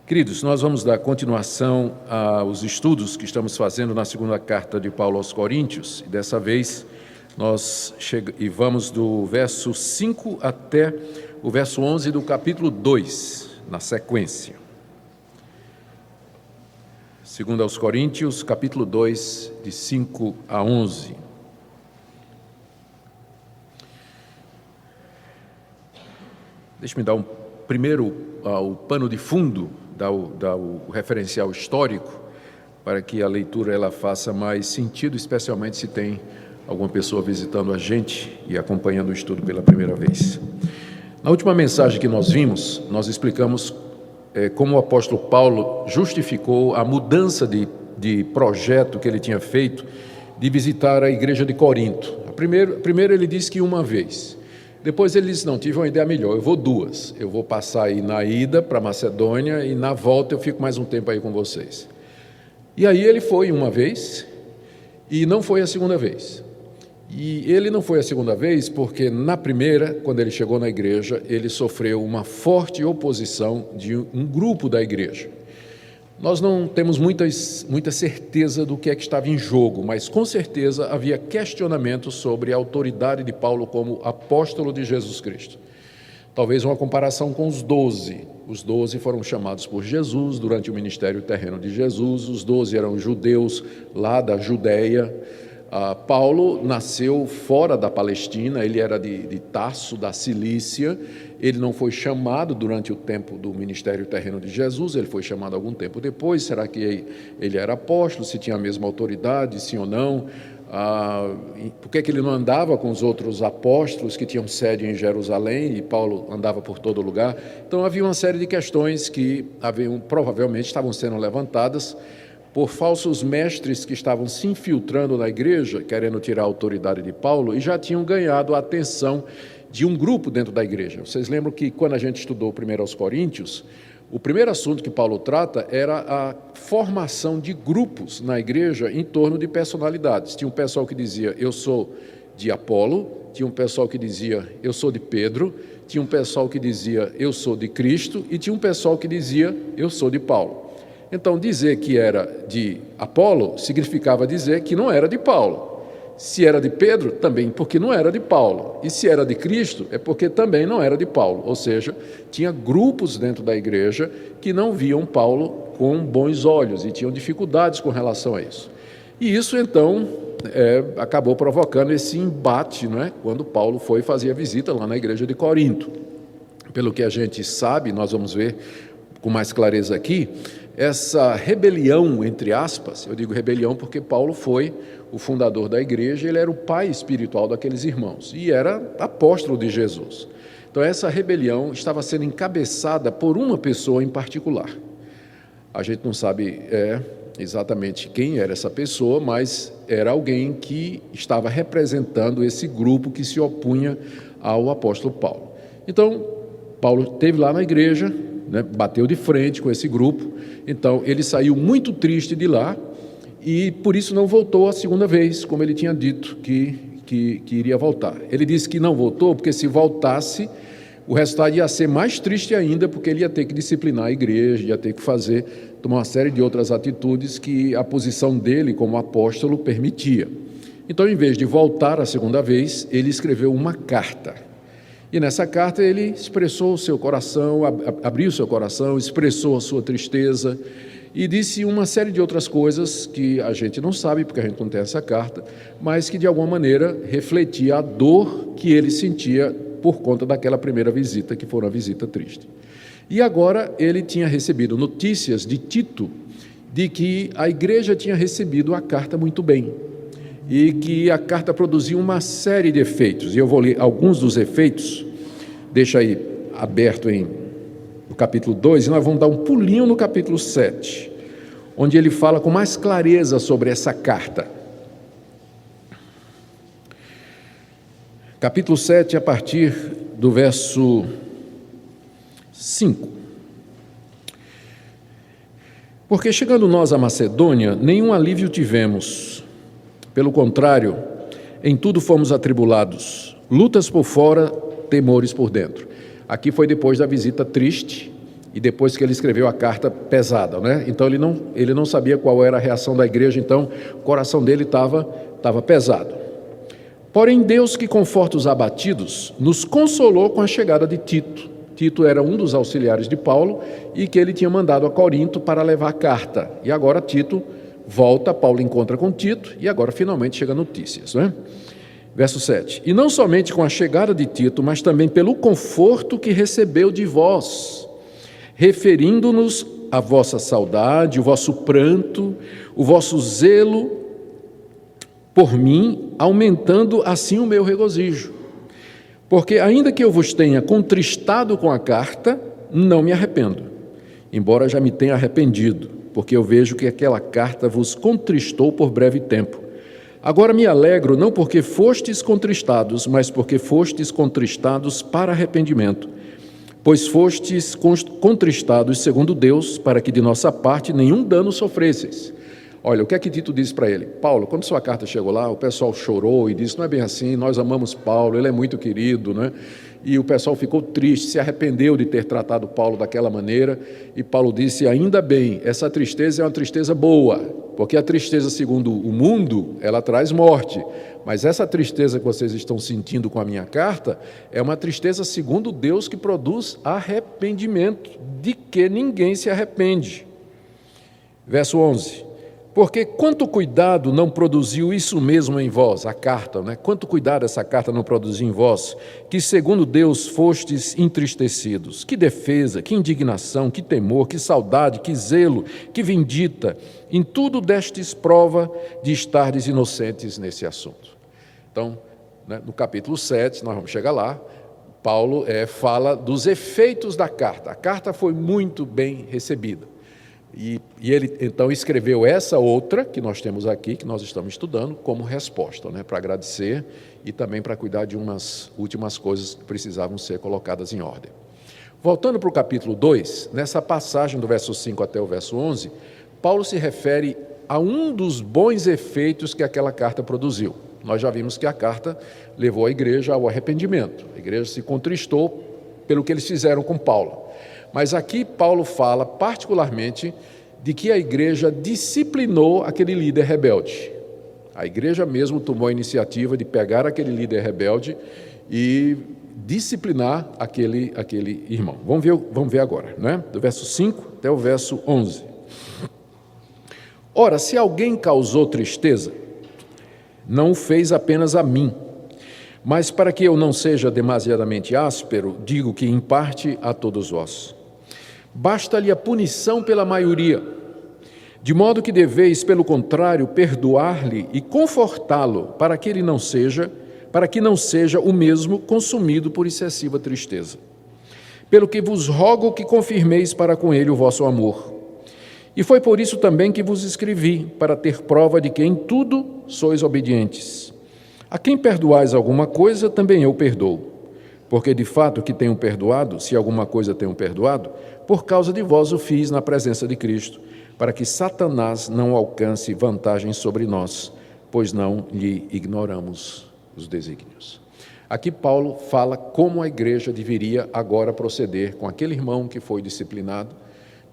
Queridos, nós vamos dar continuação aos estudos que estamos fazendo na segunda carta de Paulo aos Coríntios, e dessa vez nós vamos do verso 5 até o verso 11 do capítulo 2, na sequência. Segundo aos Coríntios, capítulo 2, de 5 a 11. Deixe-me dar primeiro o pano de fundo, dar o referencial histórico, para que a leitura ela faça mais sentido, especialmente se tem alguma pessoa visitando a gente e acompanhando o estudo pela primeira vez. Na última mensagem que nós vimos, nós explicamos como o apóstolo Paulo justificou a mudança de projeto que ele tinha feito de visitar a igreja de Corinto. Primeiro ele disse que uma vez. Depois ele disse, não, tive uma ideia melhor, eu vou duas. Eu vou passar aí na ida para Macedônia e na volta eu fico mais um tempo aí com vocês. E aí ele foi uma vez e não foi a segunda vez. E ele não foi a segunda vez porque na primeira, quando ele chegou na igreja, ele sofreu uma forte oposição de um grupo da igreja. Nós não temos muita certeza do que é que estava em jogo, mas com certeza havia questionamentos sobre a autoridade de Paulo como apóstolo de Jesus Cristo. Talvez uma comparação com os 12. Os 12 foram chamados por Jesus durante o ministério terreno de Jesus. Os 12 eram judeus lá da Judéia. Paulo nasceu fora da Palestina, ele era de Tarso, da Cilícia. Ele não foi chamado durante o tempo do ministério terreno de Jesus, ele foi chamado algum tempo depois. Será que ele era apóstolo, se tinha a mesma autoridade, sim ou não? Por que ele não andava com os outros apóstolos que tinham sede em Jerusalém e Paulo andava por todo lugar? Então havia uma série de questões que provavelmente estavam sendo levantadas por falsos mestres que estavam se infiltrando na igreja, querendo tirar a autoridade de Paulo, e já tinham ganhado a atenção de um grupo dentro da igreja. Vocês lembram que quando a gente estudou primeiro aos Coríntios, o primeiro assunto que Paulo trata era a formação de grupos na igreja em torno de personalidades. Tinha um pessoal que dizia, eu sou de Apolo, tinha um pessoal que dizia, eu sou de Pedro, tinha um pessoal que dizia, eu sou de Cristo, e tinha um pessoal que dizia, eu sou de Paulo. Então, dizer que era de Apolo significava dizer que não era de Paulo. Se era de Pedro, também porque não era de Paulo. E se era de Cristo, é porque também não era de Paulo. Ou seja, tinha grupos dentro da igreja que não viam Paulo com bons olhos e tinham dificuldades com relação a isso. E isso, então, acabou provocando esse embate, não é? Quando Paulo foi fazer a visita lá na igreja de Corinto. Pelo que a gente sabe, nós vamos ver com mais clareza aqui, essa rebelião, entre aspas, eu digo rebelião porque Paulo foi o fundador da igreja, ele era o pai espiritual daqueles irmãos e era apóstolo de Jesus. Então essa rebelião estava sendo encabeçada por uma pessoa em particular. A gente não sabe exatamente quem era essa pessoa, mas era alguém que estava representando esse grupo que se opunha ao apóstolo Paulo. Então, Paulo esteve lá na igreja, bateu de frente com esse grupo, então ele saiu muito triste de lá e por isso não voltou a segunda vez, como ele tinha dito que iria voltar. Ele disse que não voltou porque se voltasse, o resultado ia ser mais triste ainda, porque ele ia ter que disciplinar a igreja, ia ter que tomar uma série de outras atitudes que a posição dele como apóstolo permitia. Então, em vez de voltar a segunda vez, ele escreveu uma carta. E nessa carta ele expressou o seu coração, abriu o seu coração, expressou a sua tristeza e disse uma série de outras coisas que a gente não sabe, porque a gente não tem essa carta, mas que de alguma maneira refletia a dor que ele sentia por conta daquela primeira visita, que foi uma visita triste. E agora ele tinha recebido notícias de Tito, de que a igreja tinha recebido a carta muito bem, e que a carta produzia uma série de efeitos, e eu vou ler alguns dos efeitos, deixa aí aberto no capítulo 2, e nós vamos dar um pulinho no capítulo 7, onde ele fala com mais clareza sobre essa carta. Capítulo 7, a partir do verso 5. Porque chegando nós à Macedônia, nenhum alívio tivemos. Pelo contrário, em tudo fomos atribulados, lutas por fora, temores por dentro. Aqui foi depois da visita triste e depois que ele escreveu a carta pesada, né? Então ele não sabia qual era a reação da igreja, então o coração dele estava pesado. Porém, Deus, que conforta os abatidos, nos consolou com a chegada de Tito. Tito era um dos auxiliares de Paulo e que ele tinha mandado a Corinto para levar a carta. E agora Tito volta, Paulo encontra com Tito e agora finalmente chega notícias, né? Verso 7. E não somente com a chegada de Tito, mas também pelo conforto que recebeu de vós, referindo-nos a vossa saudade, o vosso pranto, o vosso zelo por mim, aumentando assim o meu regozijo. Porque ainda que eu vos tenha contristado com a carta, não me arrependo, embora já me tenha arrependido, porque eu vejo que aquela carta vos contristou por breve tempo. Agora me alegro não porque fostes contristados, mas porque fostes contristados para arrependimento, pois fostes contristados segundo Deus, para que de nossa parte nenhum dano sofresseis. Olha, o que é que Tito disse para ele? Paulo, quando sua carta chegou lá, o pessoal chorou e disse, não é bem assim, nós amamos Paulo, ele é muito querido, né? E o pessoal ficou triste, se arrependeu de ter tratado Paulo daquela maneira, e Paulo disse, ainda bem, essa tristeza é uma tristeza boa, porque a tristeza segundo o mundo, ela traz morte, mas essa tristeza que vocês estão sentindo com a minha carta, é uma tristeza segundo Deus que produz arrependimento, de que ninguém se arrepende. Verso 11. Porque quanto cuidado não produziu isso mesmo em vós, a carta, né? Quanto cuidado essa carta não produziu em vós, que segundo Deus fostes entristecidos. Que defesa, que indignação, que temor, que saudade, que zelo, que vindita. Em tudo destes prova de estardes inocentes nesse assunto. Então, né, no capítulo 7, nós vamos chegar lá, Paulo fala dos efeitos da carta. A carta foi muito bem recebida. E ele então escreveu essa outra que nós temos aqui, que nós estamos estudando, como resposta, né, para agradecer e também para cuidar de umas últimas coisas que precisavam ser colocadas em ordem. Voltando para o capítulo 2, nessa passagem do verso 5 até o verso 11, Paulo se refere a um dos bons efeitos que aquela carta produziu. Nós já vimos que a carta levou a igreja ao arrependimento. A igreja se contristou pelo que eles fizeram com Paulo. Mas aqui Paulo fala particularmente de que a igreja disciplinou aquele líder rebelde. A igreja mesmo tomou a iniciativa de pegar aquele líder rebelde e disciplinar aquele irmão. Vamos ver agora, né? Do verso 5 até o verso 11. Ora, se alguém causou tristeza, não o fez apenas a mim, mas para que eu não seja demasiadamente áspero, digo que em parte a todos vós. Basta-lhe a punição pela maioria, de modo que deveis, pelo contrário, perdoar-lhe e confortá-lo, para que não seja o mesmo consumido por excessiva tristeza. Pelo que vos rogo que confirmeis para com ele o vosso amor. E foi por isso também que vos escrevi, para ter prova de que em tudo sois obedientes. A quem perdoais alguma coisa, também eu perdoo. Porque de fato que tenho perdoado, se alguma coisa tenho perdoado, por causa de vós o fiz na presença de Cristo, para que Satanás não alcance vantagem sobre nós, pois não lhe ignoramos os desígnios. Aqui Paulo fala como a igreja deveria agora proceder com aquele irmão que foi disciplinado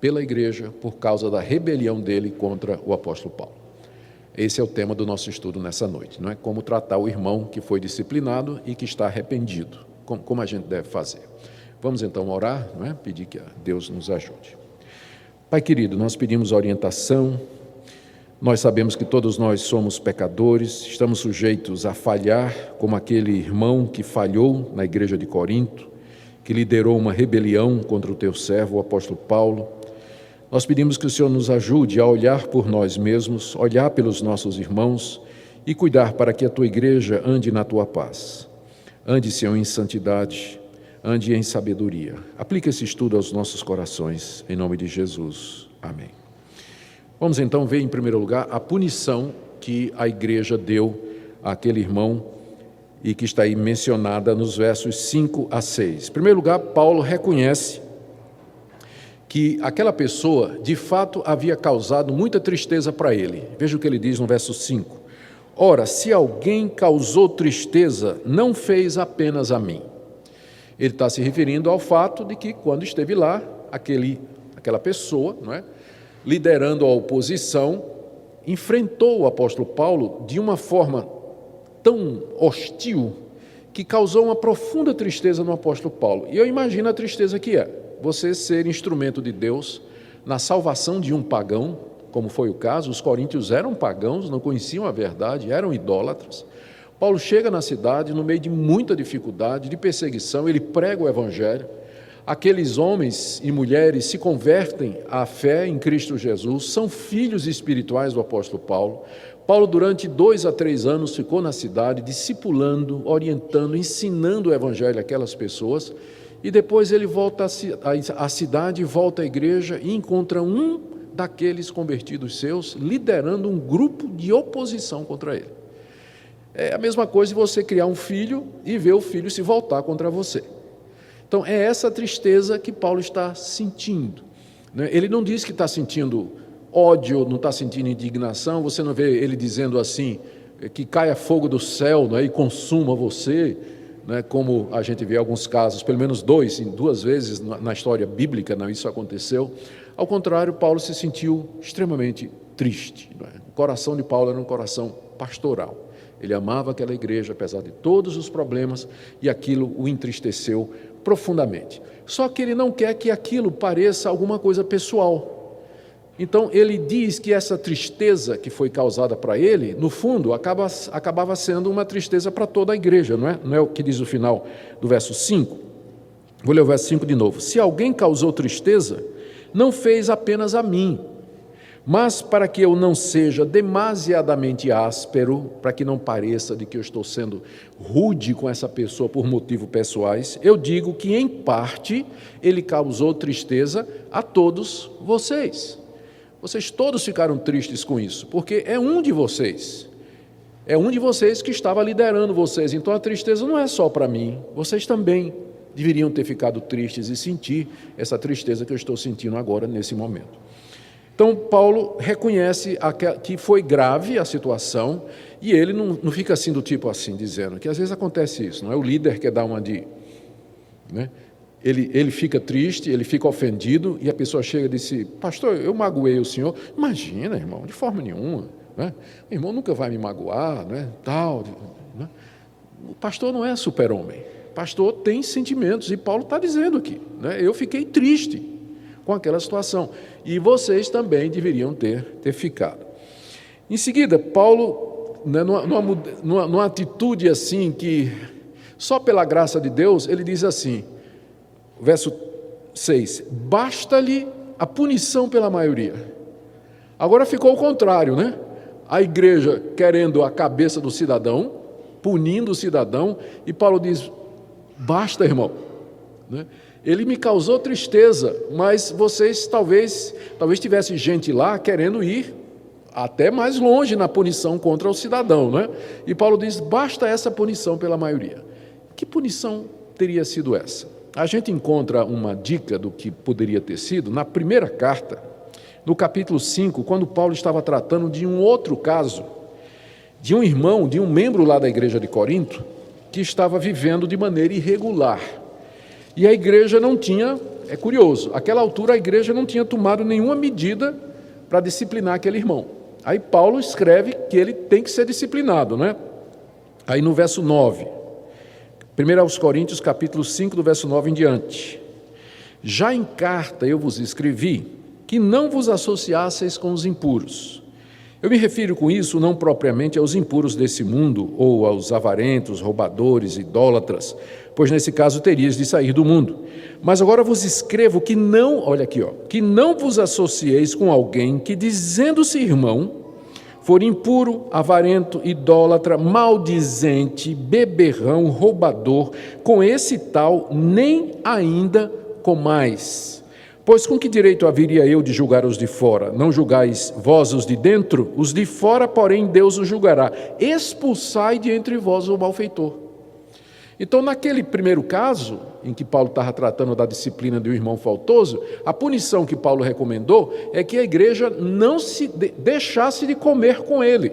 pela igreja por causa da rebelião dele contra o apóstolo Paulo. Esse é o tema do nosso estudo nessa noite, não é? Como tratar o irmão que foi disciplinado e que está arrependido, como a gente deve fazer. Vamos então orar, não é? Pedir que Deus nos ajude. Pai querido, nós pedimos orientação, nós sabemos que todos nós somos pecadores, estamos sujeitos a falhar, como aquele irmão que falhou na igreja de Corinto, que liderou uma rebelião contra o teu servo, o apóstolo Paulo. Nós pedimos que o Senhor nos ajude a olhar por nós mesmos, olhar pelos nossos irmãos e cuidar para que a tua igreja ande na tua paz. Ande, Senhor, em santidade, ande em sabedoria. Aplica esse estudo aos nossos corações, em nome de Jesus. Amém. Vamos então ver, em primeiro lugar, a punição que a igreja deu àquele irmão e que está aí mencionada nos versos 5 a 6. Em primeiro lugar, Paulo reconhece que aquela pessoa, de fato, havia causado muita tristeza para ele. Veja o que ele diz no verso 5. Ora, se alguém causou tristeza, não fez apenas a mim. Ele está se referindo ao fato de que, quando esteve lá, aquela pessoa, não é? Liderando a oposição, enfrentou o apóstolo Paulo de uma forma tão hostil que causou uma profunda tristeza no apóstolo Paulo. E eu imagino a tristeza que é você ser instrumento de Deus na salvação de um pagão, como foi o caso. Os coríntios eram pagãos, não conheciam a verdade, eram idólatras. Paulo chega na cidade no meio de muita dificuldade, de perseguição, ele prega o evangelho. Aqueles homens e mulheres se convertem à fé em Cristo Jesus, são filhos espirituais do apóstolo Paulo. Paulo, durante 2 a 3 anos, ficou na cidade, discipulando, orientando, ensinando o evangelho àquelas pessoas, e depois ele volta à cidade, volta à igreja e encontra um daqueles convertidos seus, liderando um grupo de oposição contra ele. É a mesma coisa de você criar um filho e ver o filho se voltar contra você. Então, é essa tristeza que Paulo está sentindo. Ele não diz que está sentindo ódio, não está sentindo indignação. Você não vê ele dizendo assim, que caia fogo do céu, e consuma você, como a gente vê em alguns casos, pelo menos 2 vezes na história bíblica, isso aconteceu. Ao contrário, Paulo se sentiu extremamente triste. O coração de Paulo era um coração pastoral. Ele amava aquela igreja, apesar de todos os problemas, e aquilo o entristeceu profundamente. Só que ele não quer que aquilo pareça alguma coisa pessoal. Então, ele diz que essa tristeza que foi causada para ele, no fundo, acabava sendo uma tristeza para toda a igreja, não é? Não é o que diz o final do verso 5? Vou ler o verso 5 de novo. Se alguém causou tristeza, não fez apenas a mim, mas para que eu não seja demasiadamente áspero, para que não pareça de que eu estou sendo rude com essa pessoa por motivos pessoais, eu digo que, em parte, ele causou tristeza a todos vocês. Vocês todos ficaram tristes com isso, porque é um de vocês. É um de vocês que estava liderando vocês. Então a tristeza não é só para mim, vocês também deveriam ter ficado tristes e sentir essa tristeza que eu estou sentindo agora, nesse momento. Então, Paulo reconhece que foi grave a situação, e ele não fica assim do tipo assim, dizendo que às vezes acontece isso, não é? O líder quer dar uma de... Ele fica triste, ele fica ofendido, e a pessoa chega e diz: pastor, eu magoei o senhor. Imagina, irmão, de forma nenhuma. O irmão nunca vai me magoar, tal. O pastor não é super-homem. O pastor tem sentimentos, e Paulo está dizendo aqui, eu fiquei triste com aquela situação, e vocês também deveriam ter ficado. Em seguida, Paulo, numa atitude assim que, só pela graça de Deus, ele diz assim, verso 6, basta-lhe a punição pela maioria. Agora ficou o contrário, A igreja querendo a cabeça do cidadão, punindo o cidadão, e Paulo diz, basta, irmão, Ele me causou tristeza, mas vocês talvez tivesse gente lá querendo ir até mais longe na punição contra o cidadão, E Paulo diz, basta essa punição pela maioria. Que punição teria sido essa? A gente encontra uma dica do que poderia ter sido na primeira carta, no capítulo 5, quando Paulo estava tratando de um outro caso, de um irmão, de um membro lá da igreja de Corinto, que estava vivendo de maneira irregular. E a igreja não tinha, é curioso, àquela altura a igreja não tinha tomado nenhuma medida para disciplinar aquele irmão. Aí Paulo escreve que ele tem que ser disciplinado, Aí no verso 9, 1 aos Coríntios, capítulo 5, do verso 9 em diante. Já em carta eu vos escrevi que não vos associasseis com os impuros. Eu me refiro com isso não propriamente aos impuros desse mundo, ou aos avarentos, roubadores, idólatras, pois nesse caso terias de sair do mundo. Mas agora vos escrevo que não, olha aqui, que não vos associeis com alguém que, dizendo-se irmão, for impuro, avarento, idólatra, maldizente, beberrão, roubador, com esse tal nem ainda comais. Pois com que direito haveria eu de julgar os de fora? Não julgais vós os de dentro? Os de fora, porém, Deus os julgará. Expulsai de entre vós o malfeitor. Então, naquele primeiro caso, em que Paulo estava tratando da disciplina de um irmão faltoso, a punição que Paulo recomendou é que a igreja não se deixasse de comer com ele.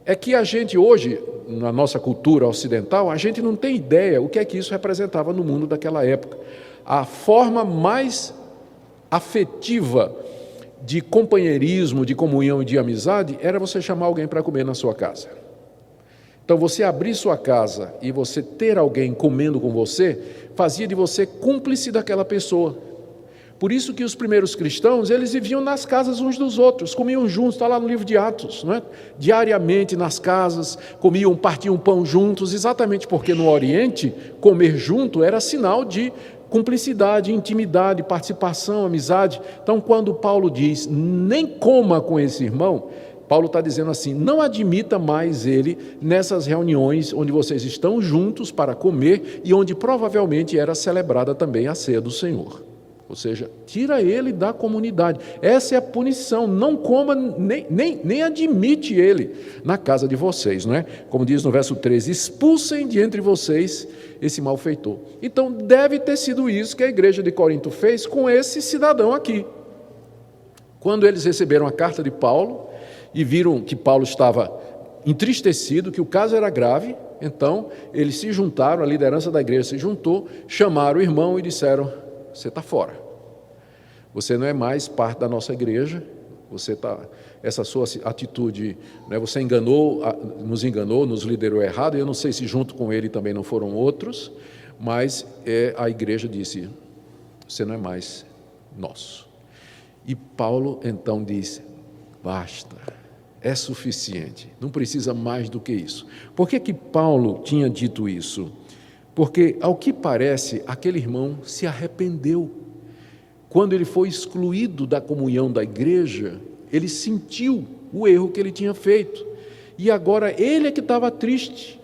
É que a gente hoje, na nossa cultura ocidental, a gente não tem ideia o que é que isso representava no mundo daquela época. A forma mais afetiva de companheirismo, de comunhão e de amizade, era você chamar alguém para comer na sua casa. Então, você abrir sua casa e você ter alguém comendo com você, fazia de você cúmplice daquela pessoa. Por isso que os primeiros cristãos, eles viviam nas casas uns dos outros, comiam juntos, está lá no livro de Atos, não é? Diariamente nas casas, comiam, partiam pão juntos, exatamente porque no Oriente, comer junto era sinal de cumplicidade, intimidade, participação, amizade. Então, quando Paulo diz, nem coma com esse irmão, Paulo está dizendo assim, não admita mais ele nessas reuniões onde vocês estão juntos para comer e onde provavelmente era celebrada também a ceia do Senhor. Ou seja, tira ele da comunidade. Essa é a punição, não coma, nem admite ele na casa de vocês, não é? Como diz no verso 13, expulsem de entre vocês esse malfeitor. Então, deve ter sido isso que a igreja de Corinto fez com esse cidadão aqui. Quando eles receberam a carta de Paulo e viram que Paulo estava entristecido, que o caso era grave, então eles se juntaram, a liderança da igreja se juntou, chamaram o irmão e disseram, você está fora, você não é mais parte da nossa igreja, essa sua atitude, né, você nos enganou, nos liderou errado, eu não sei se junto com ele também não foram outros, mas a igreja disse, você não é mais nosso. E Paulo então disse, basta, é suficiente, não precisa mais do que isso. Por que Paulo tinha dito isso? Porque, ao que parece, aquele irmão se arrependeu. Quando ele foi excluído da comunhão da igreja, ele sentiu o erro que ele tinha feito. E agora ele é que estava triste,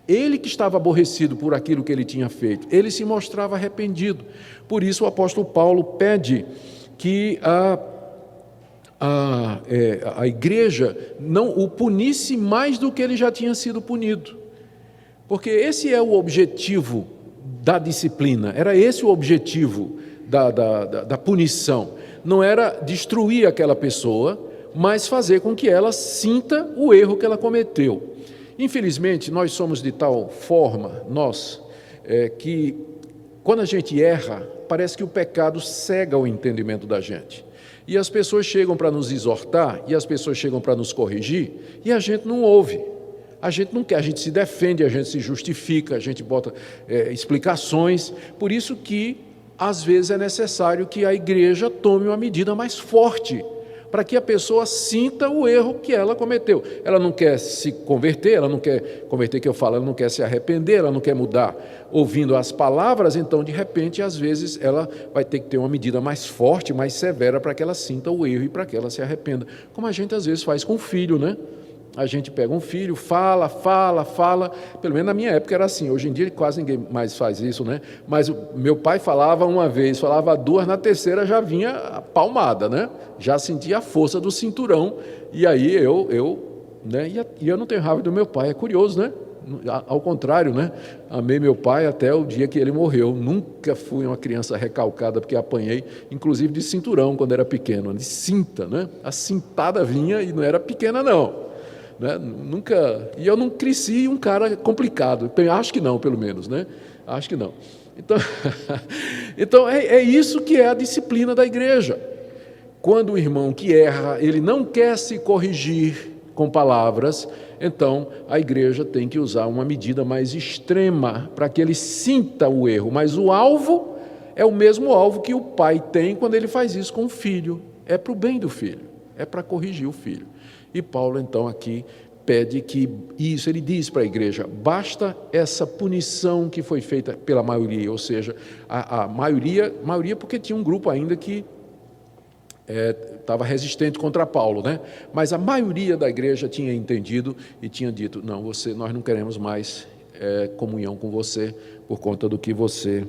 ele que estava aborrecido por aquilo que ele tinha feito, ele se mostrava arrependido. Por isso o apóstolo Paulo pede que a igreja não o punisse mais do que ele já tinha sido punido. Porque esse é o objetivo da disciplina, era esse o objetivo da punição. Não era destruir aquela pessoa, mas fazer com que ela sinta o erro que ela cometeu. Infelizmente, nós somos de tal forma, que quando a gente erra, parece que o pecado cega o entendimento da gente. E as pessoas chegam para nos exortar, e as pessoas chegam para nos corrigir, e a gente não ouve. A gente não quer, a gente se defende, a gente se justifica, a gente bota explicações. Por isso que, às vezes, é necessário que a igreja tome uma medida mais forte, para que a pessoa sinta o erro que ela cometeu. Ela não quer se converter, ela não quer converter, que eu falo, ela não quer se arrepender, ela não quer mudar ouvindo as palavras, então, de repente, às vezes, ela vai ter que ter uma medida mais forte, mais severa, para que ela sinta o erro e para que ela se arrependa. Como a gente, às vezes, faz com o filho, né? A gente pega um filho, fala, pelo menos na minha época era assim, hoje em dia quase ninguém mais faz isso, né? Mas meu pai falava uma vez, falava duas, na terceira já vinha a palmada, né? Já sentia a força do cinturão, e aí eu não tenho raiva do meu pai, é curioso, né? Ao contrário, né? Amei meu pai até o dia que ele morreu, nunca fui uma criança recalcada, porque apanhei, inclusive de cinturão quando era pequeno, de cinta, né? A cintada vinha e não era pequena não. Né? E eu não cresci um cara complicado, acho que não, pelo menos, né? Acho que não. Então é isso que é a disciplina da igreja. Quando o irmão que erra, ele não quer se corrigir com palavras, então a igreja tem que usar uma medida mais extrema para que ele sinta o erro, mas o alvo é o mesmo alvo que o pai tem quando ele faz isso com o filho, é para o bem do filho, é para corrigir o filho. E Paulo, então, aqui pede que isso, ele diz para a igreja, basta essa punição que foi feita pela maioria, ou seja, a maioria porque tinha um grupo ainda que estava resistente contra Paulo, né? Mas a maioria da igreja tinha entendido e tinha dito, não, nós não queremos mais comunhão com você por conta do que você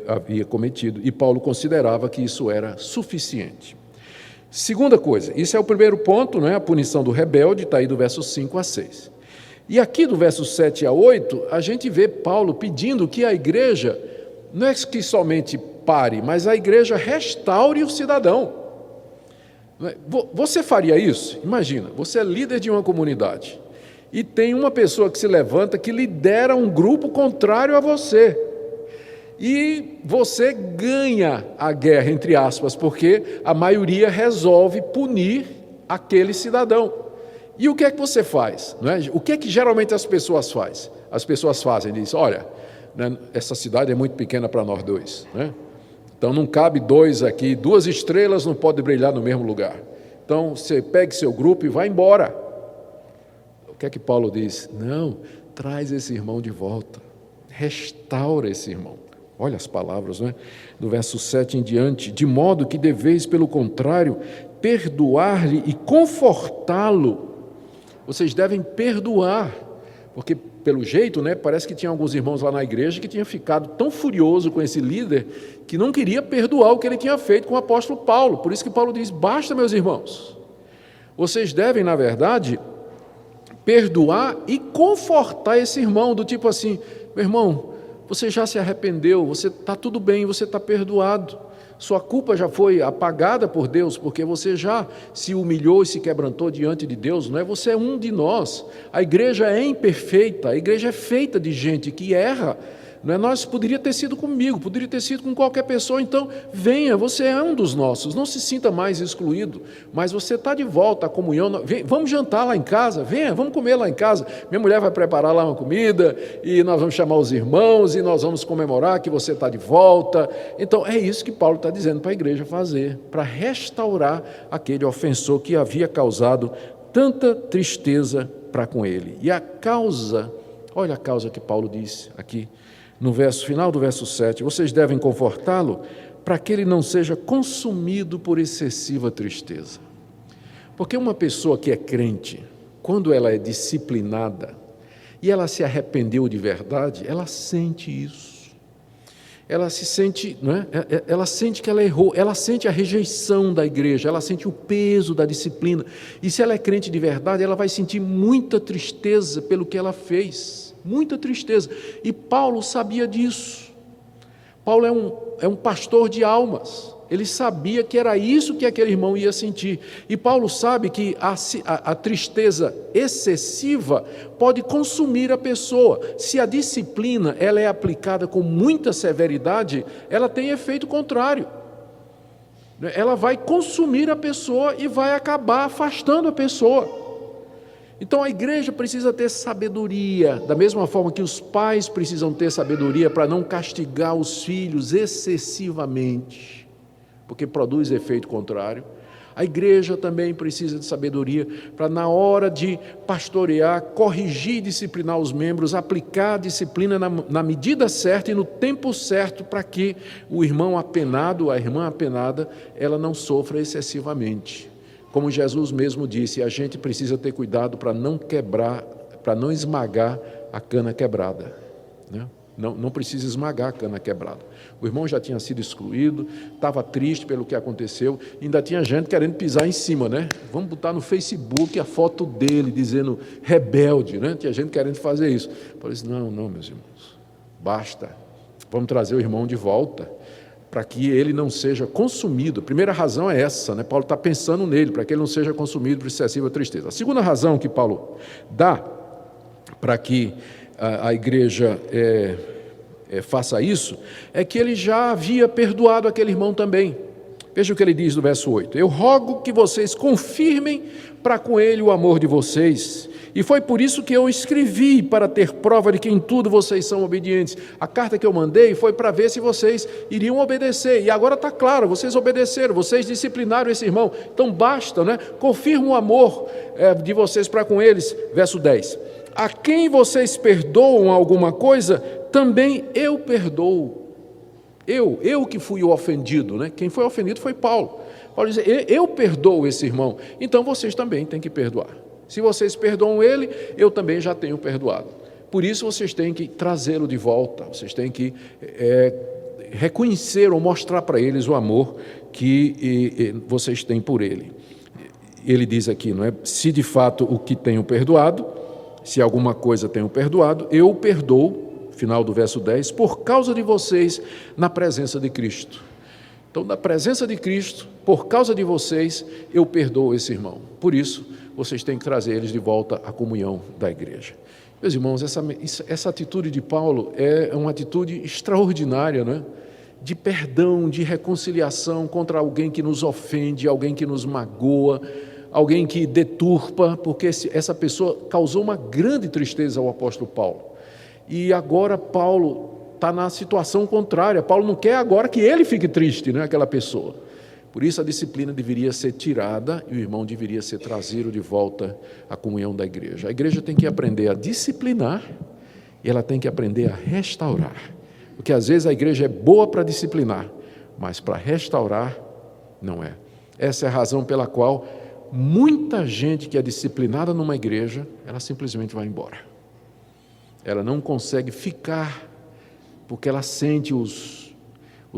havia cometido. E Paulo considerava que isso era suficiente. Segunda coisa, isso é o primeiro ponto, né? A punição do rebelde, está aí do verso 5 a 6. E aqui do verso 7 a 8, a gente vê Paulo pedindo que a igreja, não é que somente pare, mas a igreja restaure o cidadão. Você faria isso? Imagina, você é líder de uma comunidade e tem uma pessoa que se levanta, que lidera um grupo contrário a você. e você ganha a guerra, entre aspas, porque a maioria resolve punir aquele cidadão. E o que é que você faz? Não é? O que é que geralmente as pessoas fazem? As pessoas fazem, dizem, olha, né, essa cidade é muito pequena para nós dois, né? Então não cabe dois aqui, 2 estrelas não podem brilhar no mesmo lugar. Então você pegue seu grupo e vai embora. O que é que Paulo diz? Não, traz esse irmão de volta, restaura esse irmão. Olha as palavras, né? Do verso 7 em diante, de modo que deveis, pelo contrário, perdoar-lhe e confortá-lo. Vocês devem perdoar, porque pelo jeito, né, parece que tinha alguns irmãos lá na igreja que tinham ficado tão furioso com esse líder que não queria perdoar o que ele tinha feito com o apóstolo Paulo. Por isso que Paulo diz, basta, meus irmãos, vocês devem, na verdade, perdoar e confortar esse irmão, do tipo assim, meu irmão, você já se arrependeu, você está tudo bem, você está perdoado, sua culpa já foi apagada por Deus, porque você já se humilhou e se quebrantou diante de Deus, não é? Você é um de nós, a igreja é imperfeita, a igreja é feita de gente que erra, não é? Nós poderia ter sido comigo, poderia ter sido com qualquer pessoa, então venha, você é um dos nossos, não se sinta mais excluído, mas você está de volta à comunhão, vamos jantar lá em casa, venha, vamos comer lá em casa, minha mulher vai preparar lá uma comida, e nós vamos chamar os irmãos, e nós vamos comemorar que você está de volta. Então é isso que Paulo está dizendo para a igreja fazer, para restaurar aquele ofensor que havia causado tanta tristeza para com ele. E a causa, olha a causa que Paulo disse aqui, no final do verso 7, vocês devem confortá-lo para que ele não seja consumido por excessiva tristeza. Porque uma pessoa que é crente, quando ela é disciplinada e ela se arrependeu de verdade, ela sente isso. Ela se sente, não é? Ela sente que ela errou, ela sente a rejeição da igreja, ela sente o peso da disciplina. E se ela é crente de verdade, ela vai sentir muita tristeza pelo que ela fez. Muita tristeza, e Paulo sabia disso. Paulo é um pastor de almas, ele sabia que era isso que aquele irmão ia sentir, e Paulo sabe que a tristeza excessiva pode consumir a pessoa. Se a disciplina ela é aplicada com muita severidade, ela tem efeito contrário, ela vai consumir a pessoa e vai acabar afastando a pessoa. Então a igreja precisa ter sabedoria, da mesma forma que os pais precisam ter sabedoria para não castigar os filhos excessivamente, porque produz efeito contrário. A igreja também precisa de sabedoria para, na hora de pastorear, corrigir e disciplinar os membros, aplicar a disciplina na medida certa e no tempo certo, para que o irmão apenado, a irmã apenada, ela não sofra excessivamente. Como Jesus mesmo disse, a gente precisa ter cuidado para não quebrar, para não esmagar a cana quebrada, né? Não precisa esmagar a cana quebrada. O irmão já tinha sido excluído, estava triste pelo que aconteceu, ainda tinha gente querendo pisar em cima, né? Vamos botar no Facebook a foto dele, dizendo rebelde, né? Tinha gente querendo fazer isso. Eu falei assim, não, meus irmãos, basta, vamos trazer o irmão de volta, para que ele não seja consumido. A primeira razão é essa, né? Paulo está pensando nele, para que ele não seja consumido por excessiva tristeza. A segunda razão que Paulo dá para que a igreja faça isso, é que ele já havia perdoado aquele irmão também. Veja o que ele diz no verso 8, eu rogo que vocês confirmem para com ele o amor de vocês, e foi por isso que eu escrevi, para ter prova de que em tudo vocês são obedientes. A carta que eu mandei foi para ver se vocês iriam obedecer, e agora está claro, vocês obedeceram, vocês disciplinaram esse irmão, então basta, né? Confirma o amor de vocês para com eles. Verso 10, a quem vocês perdoam alguma coisa, também eu perdoo. Eu que fui o ofendido, né? Quem foi ofendido foi Paulo. Paulo diz, eu perdoo esse irmão, então vocês também têm que perdoar. Se vocês perdoam ele, eu também já tenho perdoado. Por isso vocês têm que trazê-lo de volta, vocês têm que reconhecer ou mostrar para eles o amor que vocês têm por ele. Ele diz aqui, não é? Se de fato o que tenho perdoado, se alguma coisa tenho perdoado, eu perdoo, final do verso 10, por causa de vocês na presença de Cristo. Então, na presença de Cristo, por causa de vocês, eu perdoo esse irmão. Por isso, vocês têm que trazer eles de volta à comunhão da igreja. Meus irmãos, essa atitude de Paulo é uma atitude extraordinária, não é? De perdão, de reconciliação contra alguém que nos ofende, alguém que nos magoa, alguém que deturpa, porque essa pessoa causou uma grande tristeza ao apóstolo Paulo. E agora Paulo está na situação contrária. Paulo não quer agora que ele fique triste, né, aquela pessoa. Por isso a disciplina deveria ser tirada e o irmão deveria ser trazido de volta à comunhão da igreja. A igreja tem que aprender a disciplinar e ela tem que aprender a restaurar. Porque às vezes a igreja é boa para disciplinar, mas para restaurar não é. Essa é a razão pela qual muita gente que é disciplinada numa igreja, ela simplesmente vai embora. Ela não consegue ficar, porque ela sente os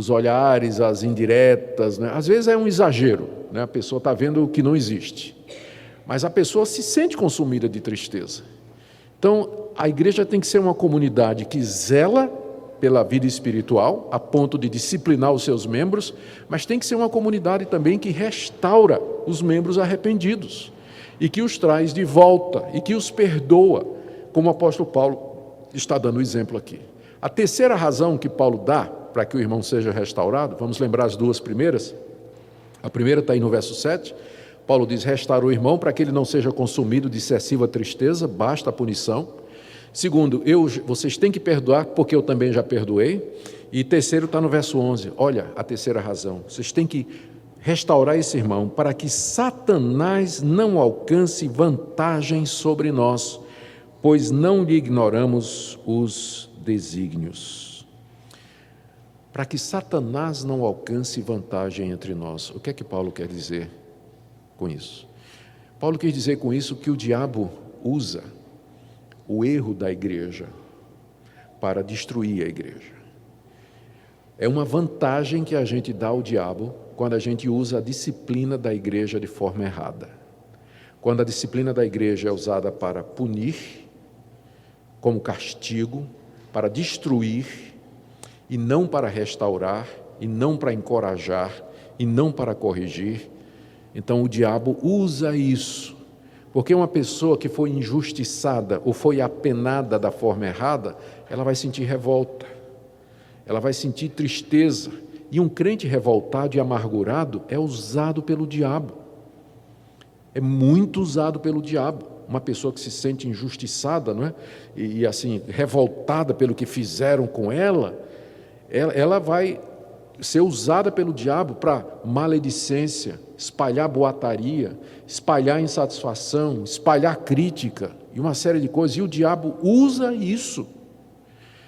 olhares, as indiretas, né? Às vezes é um exagero, né? A pessoa está vendo o que não existe, mas a pessoa se sente consumida de tristeza. Então, a igreja tem que ser uma comunidade que zela pela vida espiritual, a ponto de disciplinar os seus membros, mas tem que ser uma comunidade também que restaura os membros arrependidos, e que os traz de volta, e que os perdoa, como o apóstolo Paulo está dando o exemplo aqui. A terceira razão que Paulo dá para que o irmão seja restaurado, vamos lembrar as duas primeiras. A primeira está aí no verso 7, Paulo diz: restaura o irmão para que ele não seja consumido de excessiva tristeza, basta a punição. Segundo, vocês têm que perdoar porque eu também já perdoei. E terceiro está no verso 11, olha a terceira razão, vocês têm que restaurar esse irmão para que Satanás não alcance vantagem sobre nós, pois não lhe ignoramos os desígnios. Para que Satanás não alcance vantagem entre nós. O que é que Paulo quer dizer com isso? Paulo quer dizer com isso que o diabo usa o erro da igreja para destruir a igreja. É uma vantagem que a gente dá ao diabo quando a gente usa a disciplina da igreja de forma errada. Quando a disciplina da igreja é usada para punir, como castigo, para destruir, e não para restaurar, e não para encorajar, e não para corrigir, então o diabo usa isso. Porque uma pessoa que foi injustiçada ou foi apenada da forma errada, ela vai sentir revolta, ela vai sentir tristeza. E um crente revoltado e amargurado é usado pelo diabo. É muito usado pelo diabo. Uma pessoa que se sente injustiçada, não é? E assim, revoltada pelo que fizeram com ela vai ser usada pelo diabo para maledicência, espalhar boataria, espalhar insatisfação, espalhar crítica e uma série de coisas, e o diabo usa isso.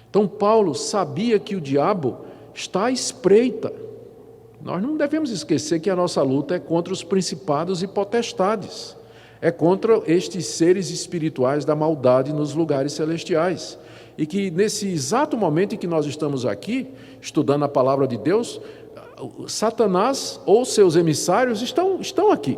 Então Paulo sabia que o diabo está à espreita. Nós não devemos esquecer que a nossa luta é contra os principados e potestades, é contra estes seres espirituais da maldade nos lugares celestiais. E que nesse exato momento em que nós estamos aqui, estudando a palavra de Deus, Satanás ou seus emissários estão aqui.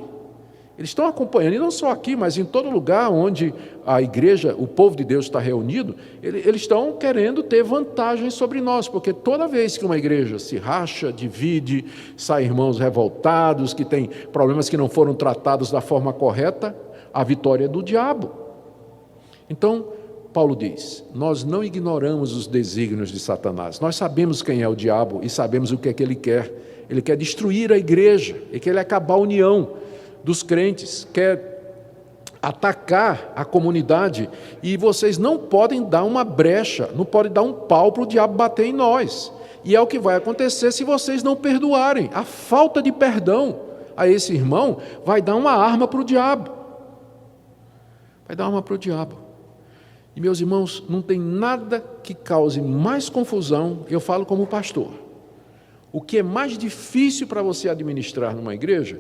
Eles estão acompanhando, e não só aqui, mas em todo lugar onde a igreja, o povo de Deus está reunido, eles estão querendo ter vantagem sobre nós, porque toda vez que uma igreja se racha, divide, saem irmãos revoltados, que têm problemas que não foram tratados da forma correta, a vitória é do diabo. Então, Paulo diz, nós não ignoramos os desígnios de Satanás, nós sabemos quem é o diabo e sabemos o que é que ele quer destruir a igreja, ele quer acabar a união dos crentes, quer atacar a comunidade, e vocês não podem dar uma brecha, não podem dar um pau para o diabo bater em nós, e é o que vai acontecer se vocês não perdoarem. A falta de perdão a esse irmão vai dar uma arma para o diabo, E, meus irmãos, não tem nada que cause mais confusão, eu falo como pastor. O que é mais difícil para você administrar numa igreja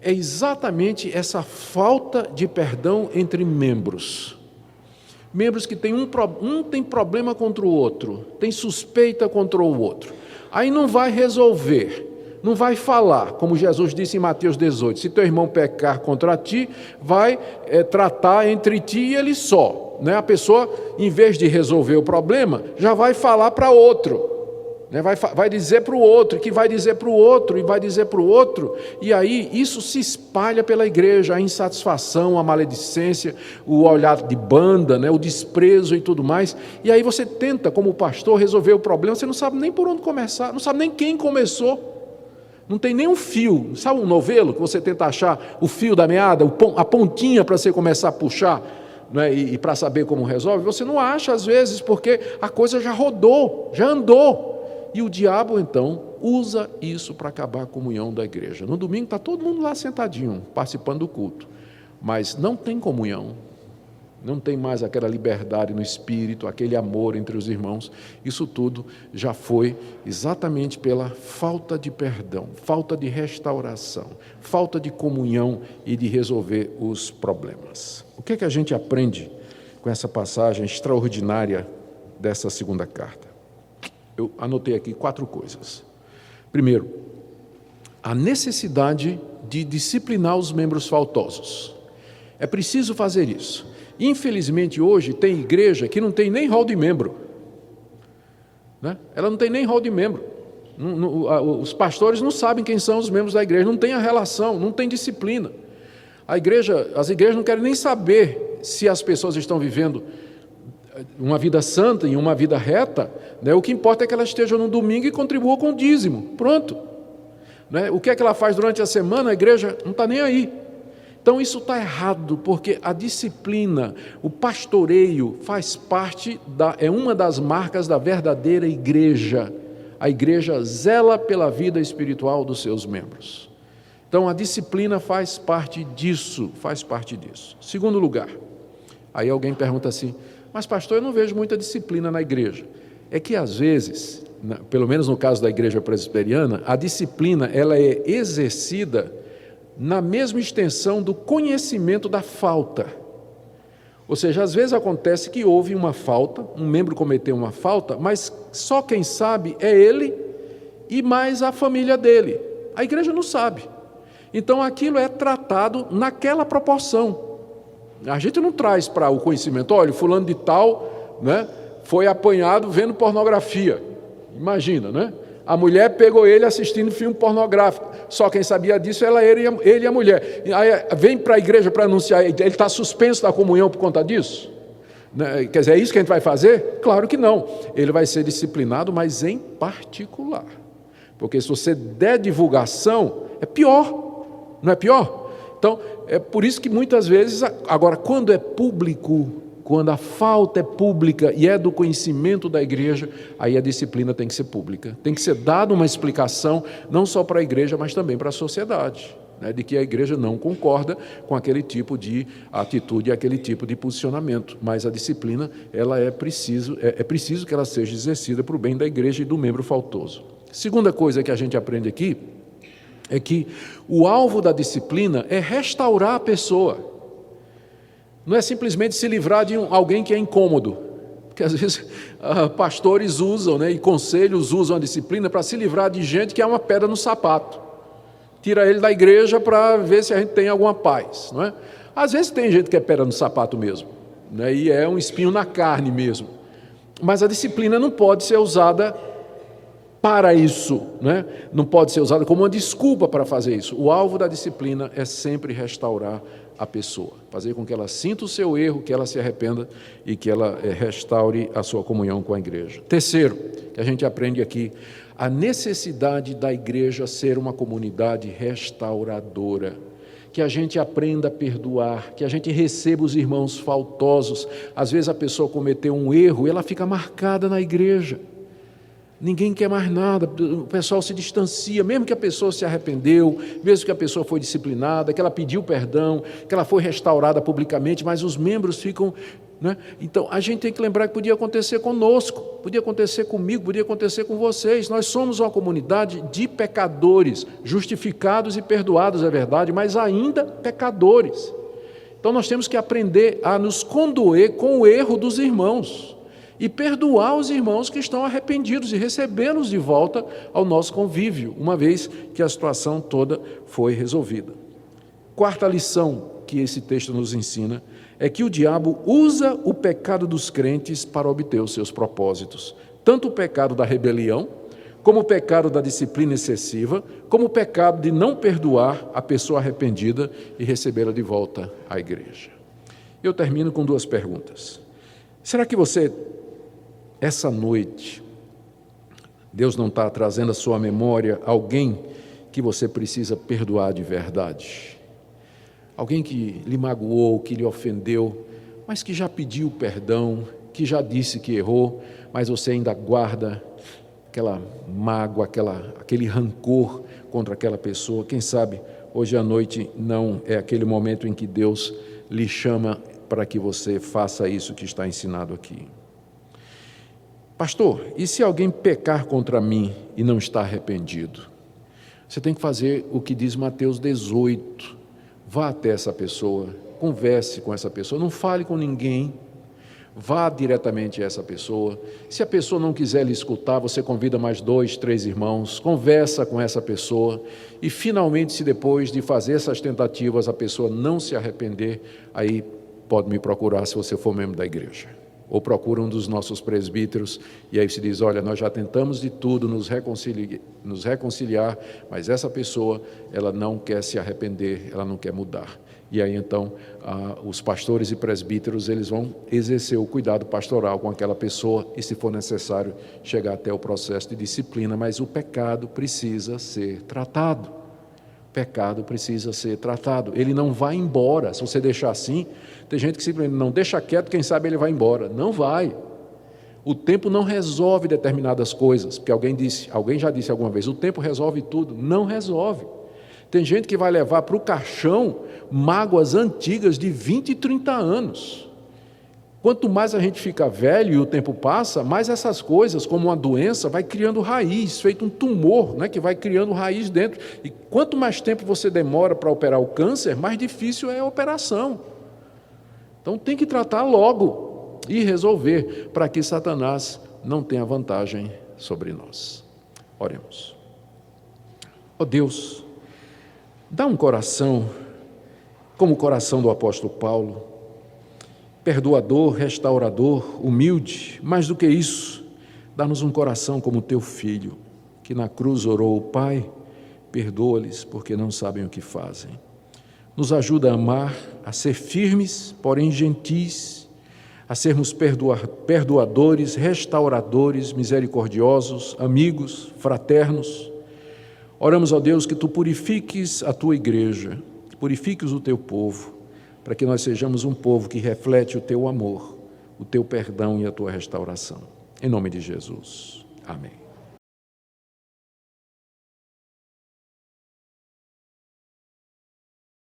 é exatamente essa falta de perdão entre membros. Membros que tem um tem problema contra o outro, tem suspeita contra o outro. Aí não vai resolver, não vai falar, como Jesus disse em Mateus 18, se teu irmão pecar contra ti, vai tratar entre ti e ele só. A pessoa, em vez de resolver o problema, já vai falar para outro. né? Vai dizer para o outro, que vai dizer para o outro, e vai dizer para o outro, e aí isso se espalha pela igreja, a insatisfação, a maledicência, o olhar de banda, né? O desprezo e tudo mais, e aí você tenta, como pastor, resolver o problema, você não sabe nem por onde começar, não sabe nem quem começou, não tem nem um fio, sabe um novelo, que você tenta achar o fio da meada, a pontinha para você começar a puxar, né? E para saber como resolve, você não acha às vezes, porque a coisa já rodou, já andou. E o diabo, então, usa isso para acabar a comunhão da igreja. No domingo está todo mundo lá sentadinho, participando do culto, mas não tem comunhão, não tem mais aquela liberdade no espírito, aquele amor entre os irmãos. Isso tudo já foi exatamente pela falta de perdão, falta de restauração, falta de comunhão e de resolver os problemas. O que é que a gente aprende com essa passagem extraordinária dessa segunda carta? Eu anotei aqui 4 coisas. Primeiro, a necessidade de disciplinar os membros faltosos. É preciso fazer isso. Infelizmente, hoje, tem igreja que não tem nem rol de membro. Né? Ela não tem nem rol de membro. Os pastores não sabem quem são os membros da igreja, não tem a relação, não tem disciplina. As igrejas não querem nem saber se as pessoas estão vivendo uma vida santa e uma vida reta, né? O que importa é que ela esteja no domingo e contribua com o dízimo, pronto, né? O que é que ela faz durante a semana? A igreja não está nem aí. Então isso está errado, porque a disciplina, o pastoreio faz parte, é uma das marcas da verdadeira igreja. A igreja zela pela vida espiritual dos seus membros. Então a disciplina faz parte disso, Segundo lugar, aí alguém pergunta assim, mas pastor, eu não vejo muita disciplina na igreja. É que às vezes, pelo menos no caso da igreja presbiteriana, a disciplina ela é exercida na mesma extensão do conhecimento da falta. Ou seja, às vezes acontece que houve uma falta, um membro cometeu uma falta, mas só quem sabe é ele e mais a família dele. A igreja não sabe. Então aquilo é tratado naquela proporção. A gente não traz para o conhecimento, olha, fulano de tal, né, foi apanhado vendo pornografia. Imagina, né? A mulher pegou ele assistindo filme pornográfico. Só quem sabia disso era ele e a mulher. Aí vem para a igreja para anunciar, ele está suspenso da comunhão por conta disso? Né? Quer dizer, é isso que a gente vai fazer? Claro que não. Ele vai ser disciplinado, mas em particular. Porque se você der divulgação, é pior. Não é pior? Então, é por isso que muitas vezes, agora, quando é público, quando a falta é pública e é do conhecimento da igreja, aí a disciplina tem que ser pública. Tem que ser dada uma explicação, não só para a igreja, mas também para a sociedade, né, de que a igreja não concorda com aquele tipo de atitude, aquele tipo de posicionamento. Mas a disciplina, ela é preciso que ela seja exercida para o bem da igreja e do membro faltoso. Segunda coisa que a gente aprende aqui, é que o alvo da disciplina é restaurar a pessoa. Não é simplesmente se livrar de alguém que é incômodo. Porque às vezes pastores usam, né, e conselhos usam a disciplina para se livrar de gente que é uma pedra no sapato. Tira ele da igreja para ver se a gente tem alguma paz. Não é? Às vezes tem gente que é pedra no sapato mesmo, né, e é um espinho na carne mesmo. Mas a disciplina não pode ser usada para isso, né? Não pode ser usada como uma desculpa para fazer isso. O alvo da disciplina é sempre restaurar a pessoa, fazer com que ela sinta o seu erro, que ela se arrependa e que ela restaure a sua comunhão com a igreja. Terceiro, que a gente aprende aqui, a necessidade da igreja ser uma comunidade restauradora, que a gente aprenda a perdoar, que a gente receba os irmãos faltosos. Às vezes a pessoa cometeu um erro e ela fica marcada na igreja. Ninguém quer mais nada, o pessoal se distancia, mesmo que a pessoa se arrependeu, mesmo que a pessoa foi disciplinada, que ela pediu perdão, que ela foi restaurada publicamente, mas os membros ficam, né? Então, a gente tem que lembrar que podia acontecer conosco, podia acontecer comigo, podia acontecer com vocês. Nós somos uma comunidade de pecadores, justificados e perdoados, é verdade, mas ainda pecadores. Então, nós temos que aprender a nos condoer com o erro dos irmãos e perdoar os irmãos que estão arrependidos e recebê-los de volta ao nosso convívio, uma vez que a situação toda foi resolvida. Quarta lição que esse texto nos ensina é que o diabo usa o pecado dos crentes para obter os seus propósitos. Tanto o pecado da rebelião, como o pecado da disciplina excessiva, como o pecado de não perdoar a pessoa arrependida e recebê-la de volta à igreja. Eu termino com 2 perguntas. Será que você, essa noite, Deus não está trazendo à sua memória alguém que você precisa perdoar de verdade? Alguém que lhe magoou, que lhe ofendeu, mas que já pediu perdão, que já disse que errou, mas você ainda guarda aquela mágoa, aquele rancor contra aquela pessoa. Quem sabe hoje à noite não é aquele momento em que Deus lhe chama para que você faça isso que está ensinado aqui. Pastor, e se alguém pecar contra mim e não está arrependido? Você tem que fazer o que diz Mateus 18. Vá até essa pessoa, converse com essa pessoa, não fale com ninguém, vá diretamente a essa pessoa. Se a pessoa não quiser lhe escutar, você convida mais 2, 3 irmãos, conversa com essa pessoa e finalmente, se depois de fazer essas tentativas a pessoa não se arrepender, aí pode me procurar se você for membro da igreja. Ou procura um dos nossos presbíteros, e aí se diz, olha, nós já tentamos de tudo nos reconciliar, mas essa pessoa, ela não quer se arrepender, ela não quer mudar. E aí então, os pastores e presbíteros, eles vão exercer o cuidado pastoral com aquela pessoa, e se for necessário, chegar até o processo de disciplina, mas o pecado precisa ser tratado. O pecado precisa ser tratado, ele não vai embora, se você deixar assim. Tem gente que simplesmente não deixa quieto, quem sabe ele vai embora. Não vai. O tempo não resolve determinadas coisas, porque alguém já disse alguma vez, o tempo resolve tudo. Não resolve. Tem gente que vai levar para o caixão mágoas antigas de 20 e 30 anos. Quanto mais a gente fica velho e o tempo passa, mais essas coisas, como uma doença, vai criando raiz, feito um tumor, né, que vai criando raiz dentro. E quanto mais tempo você demora para operar o câncer, mais difícil é a operação. Então tem que tratar logo e resolver, para que Satanás não tenha vantagem sobre nós. Oremos. Ó Deus, dá um coração como o coração do apóstolo Paulo, perdoador, restaurador, humilde. Mais do que isso, dá-nos um coração como o teu filho, que na cruz orou, Pai, perdoa-lhes porque não sabem o que fazem. Nos ajuda a amar, a ser firmes, porém gentis, a sermos perdoadores, restauradores, misericordiosos, amigos, fraternos. Oramos, ó Deus, que Tu purifiques a Tua igreja, que purifiques o Teu povo, para que nós sejamos um povo que reflete o Teu amor, o Teu perdão e a Tua restauração. Em nome de Jesus. Amém.